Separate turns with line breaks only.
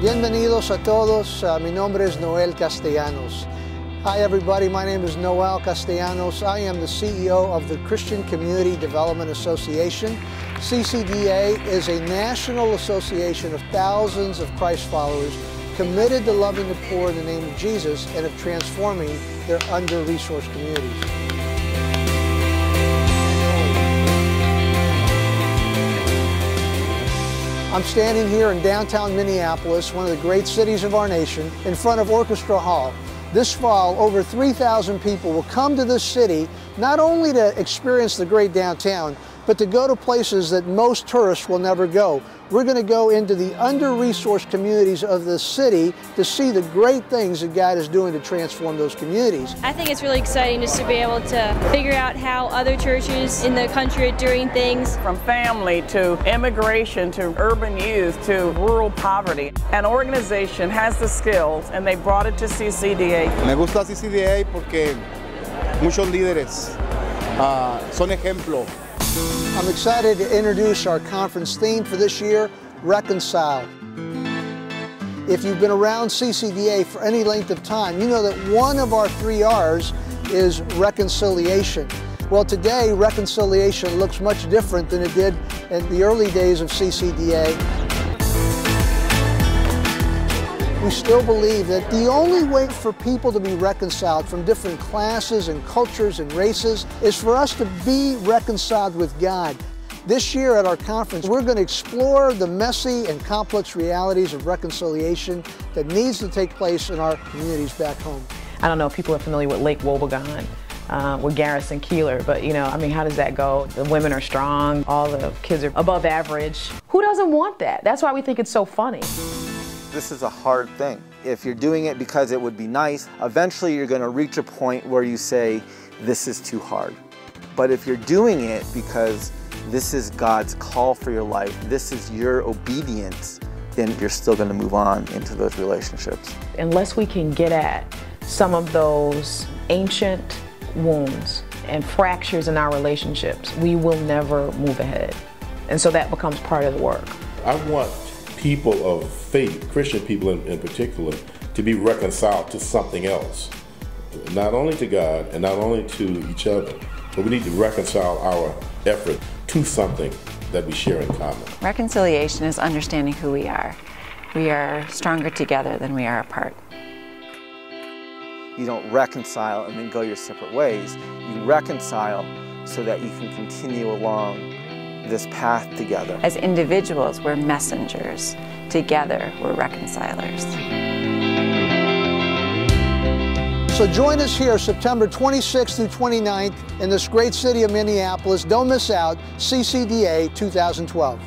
Bienvenidos a todos. Mi nombre es Noel Castellanos. Hi everybody, my name is Noel Castellanos. I am the CEO of the Christian Community Development Association. CCDA is a national association of thousands of Christ followers committed to loving the poor in the name of Jesus and of transforming their under-resourced communities. I'm standing here in downtown Minneapolis, one of the great cities of our nation, in front of Orchestra Hall. This fall, over 3,000 people will come to this city not only to experience the great downtown, but to go to places that most tourists will never go. We're going to go into the under-resourced communities of the city to see the great things that God is doing to transform those communities.
I think it's really exciting just to be able to figure out how other churches in the country are doing things.
From family to immigration to urban youth to rural poverty. An organization has the skills and they brought it to CCDA.
Me gusta CCDA porque muchos líderes son ejemplo.
I'm excited to introduce our conference theme for this year, Reconcile. If you've been around CCDA for any length of time, you know that one of our 3 R's is reconciliation. Well, today, reconciliation looks much different than it did in the early days of CCDA. We still believe that the only way for people to be reconciled from different classes and cultures and races is for us to be reconciled with God. This year at our conference, we're going to explore the messy and complex realities of reconciliation that needs to take place in our communities back home.
I don't know if people are familiar with Lake Wobegon, with Garrison Keillor, but I mean, how does that go? The women are strong, all the kids are above average. Who doesn't want that? That's why we think it's so funny.
This is a hard thing. If you're doing it because it would be nice, eventually you're going to reach a point where you say, this is too hard. But if you're doing it because this is God's call for your life, this is your obedience, then you're still going to move on into those relationships.
Unless we can get at some of those ancient wounds and fractures in our relationships, we will never move ahead. And so that becomes part of the work.
I want people of faith, Christian people in particular, to be reconciled to something else. Not only to God and not only to each other, but we need to reconcile our effort to something that we share in common.
Reconciliation is understanding who we are. We are stronger together than we are apart.
You don't reconcile and then go your separate ways. You reconcile so that you can continue along this path together.
As individuals, we're messengers. Together, we're reconcilers.
So join us here September 26th through 29th in this great city of Minneapolis. Don't miss out, CCDA 2012.